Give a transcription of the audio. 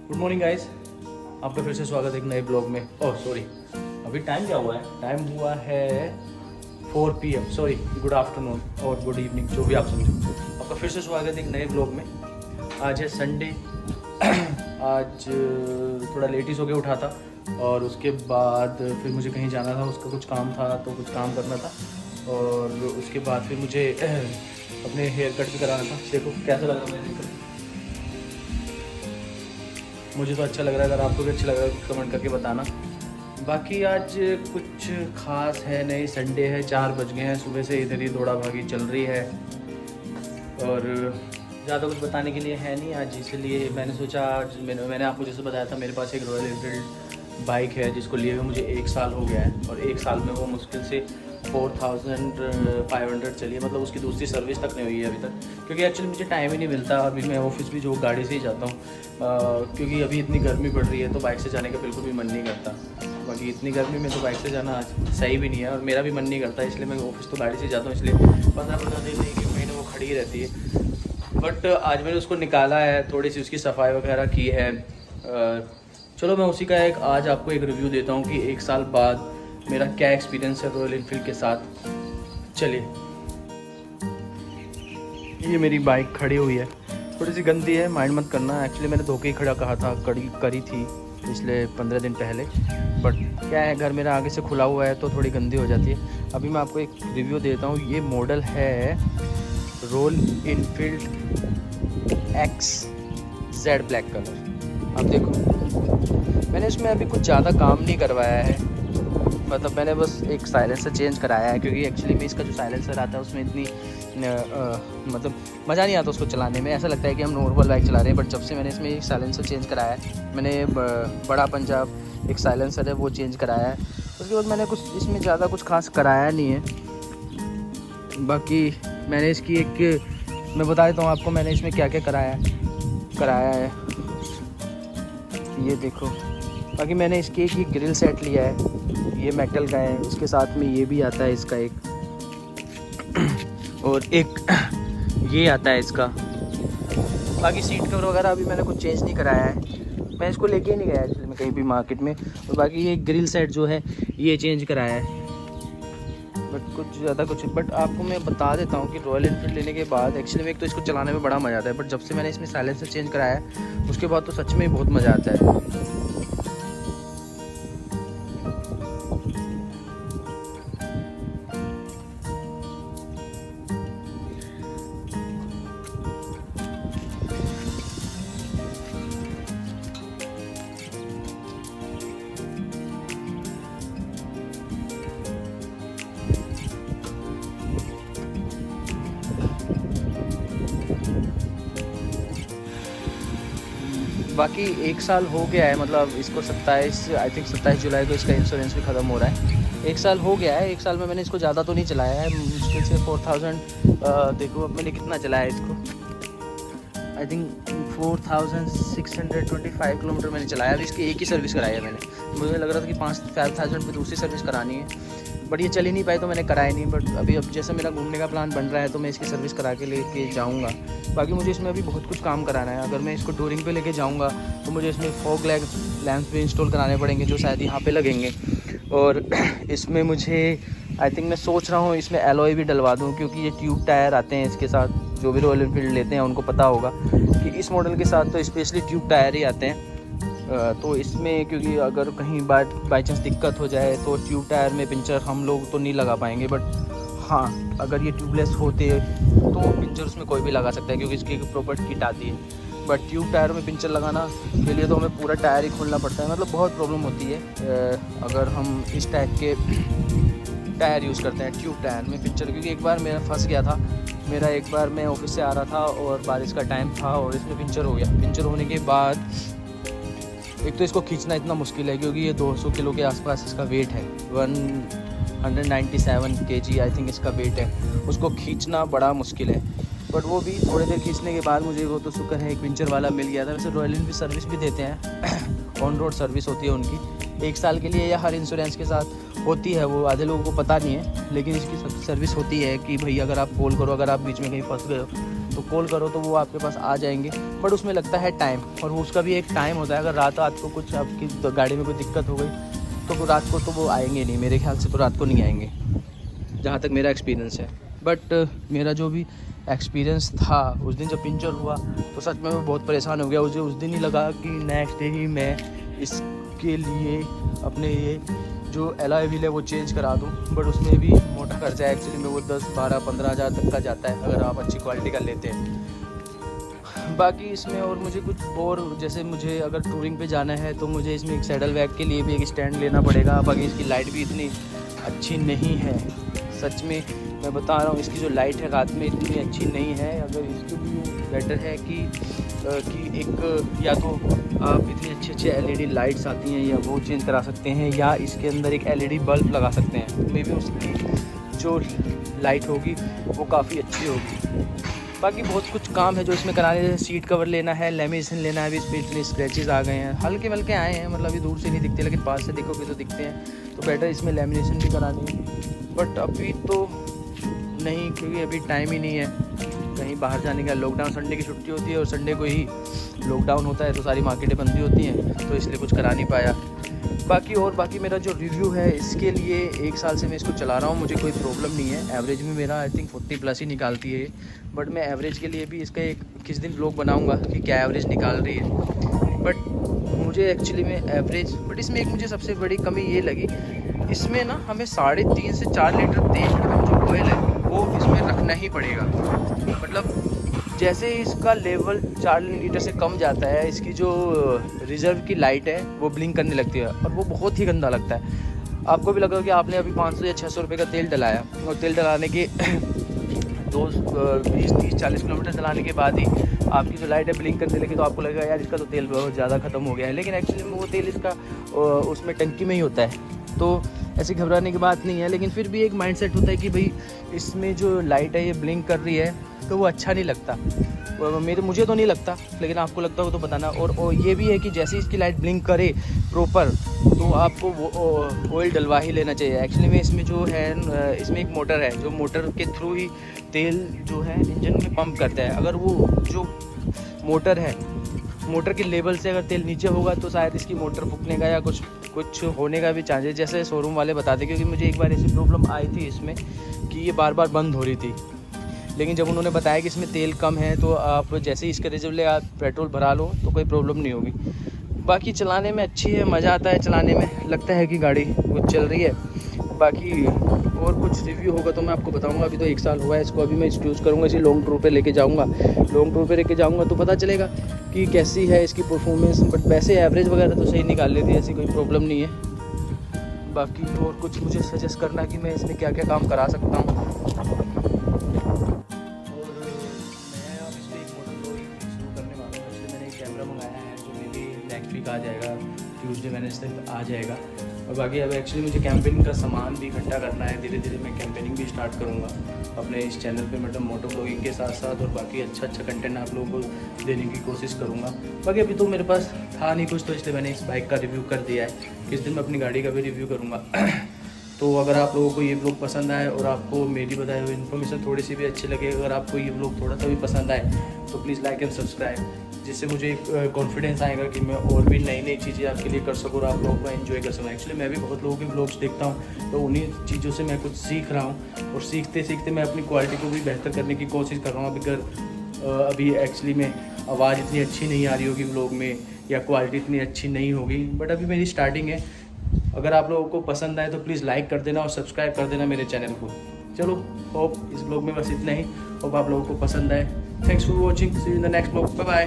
Good morning guys, आपका फिर से स्वागत है एक नए ब्लॉग में। ओह सॉरी, अभी टाइम क्या हुआ है? टाइम हुआ है 4 PM। सॉरी, गुड आफ्टरनून और गुड इवनिंग, जो भी आप समझो। आपका फिर से स्वागत है एक नए ब्लॉग में। आज है संडे। आज थोड़ा लेट ही सो के उठा था और उसके बाद फिर मुझे कहीं जाना था, उसका कुछ काम था तो कुछ काम करना था। और उसके बाद फिर मुझे अपने हेयर कट भी कराना था। देखो कैसा लग रहा है मेरा हेयर कट। मुझे तो अच्छा लग रहा है, अगर आपको भी अच्छा लग रहा है तो कमेंट करके बताना। बाकी आज कुछ खास है नहीं, संडे है, 4 बज गए हैं, सुबह से इधर ही दौड़ा भागी चल रही है और ज़्यादा कुछ बताने के लिए है नहीं आज। इसलिए मैंने सोचा, आज मैंने आपको जैसे बताया था, मेरे पास एक रॉयल एनफील्ड बाइक है जिसको लिए हुए मुझे 1 साल हो गया है और 1 साल में वो मुश्किल से 4500 चली है। मतलब उसकी दूसरी सर्विस तक नहीं हुई है अभी तक, क्योंकि एक्चुअली मुझे टाइम ही नहीं मिलता। अभी मैं ऑफिस भी जो गाड़ी से ही जाता हूँ, क्योंकि अभी इतनी गर्मी पड़ रही है तो बाइक से जाने का बिल्कुल भी मन नहीं करता। बाकी इतनी गर्मी में तो बाइक से जाना सही भी नहीं है और मेरा भी मन नहीं करता, इसलिए मैं ऑफिस तो गाड़ी से जाता हूँ। इसलिए 15-15 दिन, 1 महीने वो खड़ी ही रहती है। बट आज मैंने उसको निकाला है, थोड़ी सी उसकी सफाई वगैरह की है। चलो मैं उसी का आज आपको एक रिव्यू देता हूँ कि 1 साल बाद मेरा क्या एक्सपीरियंस है रॉयल एनफील्ड के साथ। चलिए, ये मेरी बाइक खड़ी हुई है, थोड़ी सी गंदी है, माइंड मत करना। एक्चुअली मैंने धोखे ही खड़ा कहा था, करी थी पिछले 15 दिन पहले। बट क्या है, घर मेरा आगे से खुला हुआ है तो थोड़ी गंदी हो जाती है। अभी मैं आपको एक रिव्यू देता हूँ। ये मॉडल है royal Enfield XZ black colour. आप देखो, मैंने इसमें अभी कुछ ज़्यादा काम नहीं करवाया है, मतलब मैंने बस एक साइलेंसर चेंज कराया है, क्योंकि एक्चुअली में इसका जो साइलेंसर आता है उसमें इतनी मतलब मज़ा नहीं आता उसको चलाने में। ऐसा लगता है कि हम नॉर्मल बाइक चला रहे हैं। बट जब से मैंने इसमें एक साइलेंसर चेंज कराया है, मैंने बड़ा पंजाब एक साइलेंसर है वो चेंज कराया है। उसके बाद मैंने कुछ इसमें ज़्यादा कुछ खास कराया नहीं है। बाकी मैंने इसकी मैं बता देता हूँ आपको, मैंने इसमें क्या क्या कराया है, ये देखो। बाकी मैंने इसकी एक ग्रिल सेट लिया है, ये मेटल का है, उसके साथ में ये भी आता है इसका एक, और एक ये आता है इसका। बाकी सीट कवर वगैरह अभी मैंने कुछ चेंज नहीं कराया है, मैं इसको लेके ही नहीं गया एक्चुअली में कहीं भी मार्केट में। और बाकी ये ग्रिल सेट जो है ये चेंज कराया है, बट कुछ ज़्यादा कुछ। बट आपको मैं बता देता हूँ कि रॉयल एनफील्ड लेने के बाद एक्चुअली में एक तो इसको चलाने में बड़ा मज़ा आता है, बट जब से मैंने इसमें साइलेंसर चेंज कराया है उसके बाद तो सच में बहुत मज़ा आता है। बाकी 1 साल हो गया है, मतलब इसको 27 जुलाई को इसका इंश्योरेंस भी ख़त्म हो रहा है। 1 साल हो गया है। 1 साल में मैंने इसको ज़्यादा तो नहीं चलाया है, मुश्किल से 4000 देखो अब मैंने कितना चलाया है इसको, आई थिंक 4625 किलोमीटर मैंने चलाया। अभी इसकी एक ही सर्विस कराई है मैंने। मुझे लग रहा था कि 5000 पे दूसरी सर्विस करानी है, बट ये चल ही नहीं पाई तो मैंने कराया नहीं। बट अभी अब जैसे मेरा घूमने का प्लान बन रहा है तो मैं इसकी सर्विस करा के लेके जाऊँगा। बाकी मुझे इसमें अभी बहुत कुछ काम कराना है। अगर मैं इसको टूरिंग पे लेके जाऊँगा तो मुझे इसमें फॉग लैंप्स भी इंस्टॉल कराने पड़ेंगे, जो शायद यहाँ पे लगेंगे। और इसमें मुझे आई थिंक मैं सोच रहा हूँ इसमें एलॉय भी डलवा दूँ, क्योंकि ये ट्यूब टायर आते हैं इसके साथ। जो भी रॉयल एनफील्ड लेते हैं उनको पता होगा कि इस मॉडल के साथ तो स्पेशली ट्यूब टायर ही आते हैं। तो इसमें क्योंकि अगर कहीं बाई चांस दिक्कत हो जाए तो ट्यूब टायर में पिंचर हम लोग तो नहीं लगा पाएंगे। बट हाँ, अगर ये ट्यूबलेस होते तो पिंचर उसमें कोई भी लगा सकता है, क्योंकि इसकी प्रॉपर किट आती है। बट ट्यूब टायर में पिंचर लगाना के लिए तो हमें पूरा टायर ही खोलना पड़ता है, मतलब बहुत प्रॉब्लम होती है अगर हम इस टाइप के टायर यूज़ करते हैं ट्यूब टायर में पिंचर। क्योंकि एक बार मेरा फंस गया था, एक बार मैं ऑफिस से आ रहा था और बारिश का टाइम था और इसमें पिंचर हो गया। पिंचर होने के बाद एक तो इसको खींचना इतना मुश्किल है, क्योंकि ये 200 किलो के आसपास इसका वेट है, 197 kg आई थिंक इसका वेट है। उसको खींचना बड़ा मुश्किल है। बट वो भी थोड़ी देर खींचने के बाद मुझे वो तो शुक्र है एक पिंचर वाला मिल गया था। वैसे रॉयल एनफील्ड सर्विस भी देते हैं ऑन रोड सर्विस होती है उनकी 1 साल के लिए, या हर इंश्योरेंस के साथ होती है, वो आधे लोगों को पता नहीं है। लेकिन इसकी सर्विस होती है कि भाई अगर आप कॉल करो, अगर आप बीच में कहीं फंस गए हो तो कॉल करो तो वो आपके पास आ जाएंगे, बट उसमें लगता है टाइम, और उसका भी एक टाइम होता है। अगर रात को कुछ आपकी गाड़ी में कोई दिक्कत हो गई तो रात को तो वो आएंगे नहीं, मेरे ख्याल से तो रात को नहीं आएंगे, जहाँ तक मेरा एक्सपीरियंस है। बट मेरा जो भी एक्सपीरियंस था उस दिन जब पंचर हुआ तो सच में मैं बहुत परेशान हो गया। मुझे उस दिन ही लगा कि नेक्स्ट डे ही मैं इसके लिए अपने ये जो एलॉय व्हील है वो चेंज करा दूं, बट उसमें भी मोटा खर्चा है एक्चुअली में, वो 10, 12, 15 हज़ार तक का जाता है अगर आप अच्छी क्वालिटी का लेते हैं। बाकी इसमें और मुझे कुछ और, जैसे मुझे अगर टूरिंग पे जाना है तो मुझे इसमें एक सैडल बैग के लिए भी एक स्टैंड लेना पड़ेगा। बाकी इसकी लाइट भी इतनी अच्छी नहीं है, सच में मैं बता रहा हूँ, इसकी जो लाइट है रात में इतनी अच्छी नहीं है। अगर इसके लिए बेटर है कि एक या तो आप इतनी अच्छी एलईडी लाइट्स आती हैं या वो चेंज करा सकते हैं, या इसके अंदर एक एलईडी बल्ब लगा सकते हैं, मे बी उसकी जो लाइट होगी वो काफ़ी अच्छी होगी। बाकी बहुत कुछ काम है जो इसमें कराने, जैसे सीट कवर लेना है, लेमिनेशन लेना है। अभी इस पर इतने स्क्रैचेस आ गए हैं, हल्के मल्के आए हैं, मतलब अभी दूर से नहीं दिखते लेकिन पास से देखोगे तो दिखते हैं, तो बेटर इसमें लेमिनेशन भी करानी है। बट अभी तो नहीं, क्योंकि अभी टाइम ही नहीं है कहीं बाहर जाने का। लॉकडाउन, संडे की छुट्टी होती है और संडे को ही लॉकडाउन होता है, तो सारी मार्केटें बंदी होती हैं, तो इसलिए कुछ करा नहीं पाया। बाकी मेरा जो रिव्यू है इसके लिए, 1 साल से मैं इसको चला रहा हूँ, मुझे कोई प्रॉब्लम नहीं है। एवरेज में मेरा आई थिंक 40+ ही निकालती है, बट मैं एवरेज के लिए भी इसका एक किस दिन व्लॉग बनाऊँगा कि क्या एवरेज निकाल रही है। बट मुझे एक्चुअली में एवरेज, बट इसमें एक मुझे सबसे बड़ी कमी ये लगी, इसमें ना हमें 3.5 से 4 लीटर तेल जो ऑयल है वो इसमें रखना ही पड़ेगा। मतलब जैसे इसका लेवल 4 लीटर से कम जाता है, इसकी जो रिजर्व की लाइट है वो ब्लिंक करने लगती है, और वो बहुत ही गंदा लगता है। आपको भी लगा कि आपने अभी 500 या 600 रुपये का तेल डलाया, और तेल डलाने के 20, 30, 40 किलोमीटर चलाने के बाद ही आपकी जो लाइट है ब्लिंक करने लगी, तो आपको लगेगा यार इसका तो तेल बहुत ज़्यादा ख़त्म हो गया है, लेकिन एक्चुअली में वो तेल इसका उसमें टंकी में ही होता है, तो ऐसी घबराने की बात नहीं है। लेकिन फिर भी एक माइंडसेट होता है कि भाई इसमें जो लाइट है ये ब्लिंक कर रही है, तो वो अच्छा नहीं लगता। मुझे तो नहीं लगता, लेकिन आपको लगता हो तो बताना। और ये भी है कि जैसे इसकी लाइट ब्लिंक करे प्रॉपर, तो आपको वो ऑयल डलवा ही लेना चाहिए। एक्चुअली में इसमें जो है, इसमें एक मोटर है, जो मोटर के थ्रू ही तेल जो है इंजन में पंप करता है। अगर वो जो मोटर है, मोटर के लेवल से अगर तेल नीचे होगा तो शायद इसकी मोटर फूकने का या कुछ होने का भी चांसेस, जैसे शोरूम वाले बताते। क्योंकि मुझे एक बार ऐसी प्रॉब्लम आई थी इसमें कि ये बार बार बंद हो रही थी, लेकिन जब उन्होंने बताया कि इसमें तेल कम है तो आप जैसे ही इसके रिजर्व ले आप पेट्रोल भरा लो तो कोई प्रॉब्लम नहीं होगी। बाकी चलाने में अच्छी है, मज़ा आता है चलाने में, लगता है कि गाड़ी कुछ चल रही है। बाकी और कुछ रिव्यू होगा तो मैं आपको बताऊंगा। अभी तो 1 साल हुआ है इसको, अभी मैं यूज़ करूँगा, इसे लॉन्ग टूर पे लेके जाऊँगा। लॉन्ग टूर पे लेके जाऊँगा तो पता चलेगा कि कैसी है इसकी परफॉर्मेंस। बट वैसे एवरेज वगैरह तो सही निकाल लेती है, ऐसी कोई प्रॉब्लम नहीं है। बाकी और कुछ मुझे सजेस्ट करना कि मैं इसमें क्या क्या काम करा सकता हूँ। और मैं अब इसमें एक मोटर ब्लॉगिंग शुरू करने वाला हूँ। इसलिए मैंने एक कैमरा मंगाया है जो मे बी नेक्स्ट वीक आ जाएगा, ट्यूसडे वेडनेसडे तक आ जाएगा। और बाकी अब एक्चुअली मुझे कैंपेनिंग का सामान भी इकट्ठा करना है। धीरे धीरे मैं कैंपेनिंग भी स्टार्ट करूँगा अपने इस चैनल पे, मतलब मोटो ब्लॉगिंग के साथ साथ, और बाकी अच्छा कंटेंट आप लोगों को देने की कोशिश करूँगा। बाकी अभी तो मेरे पास था नहीं कुछ, तो इसलिए मैंने इस बाइक का रिव्यू कर दिया है। किस दिन मैं अपनी गाड़ी का भी रिव्यू करूँगा। तो अगर आप लोगों को ये ब्लॉग पसंद आए और आपको मेरी बताई हुई इन्फॉर्मेशन थोड़ी सी भी अच्छी लगे, अगर आपको ये ब्लॉग थोड़ा सा भी पसंद आए तो प्लीज़ लाइक एंड सब्सक्राइब, जिससे मुझे एक कॉन्फिडेंस आएगा कि मैं और भी नई नई चीज़ें आपके लिए कर सकूँ और आप लोगों को एंजॉय कर सकूँ। एक्चुअली मैं भी बहुत लोगों के ब्लॉग्स देखता हूँ, तो उन्हीं चीज़ों से मैं कुछ सीख रहा हूँ, और सीखते सीखते मैं अपनी क्वालिटी को भी बेहतर करने की कोशिश कर रहा हूँ। अभी एक्चुअली में आवाज़ इतनी अच्छी नहीं आ रही होगी ब्लॉग में, या क्वालिटी इतनी अच्छी नहीं होगी, बट अभी मेरी स्टार्टिंग है। अगर आप लोगों को पसंद आए तो प्लीज़ लाइक कर देना और सब्सक्राइब कर देना मेरे चैनल को। चलो, होप इस ब्लॉग में बस इतना ही। होप आप लोगों को पसंद आए। Thanks for watching, see you in the next blog, bye bye.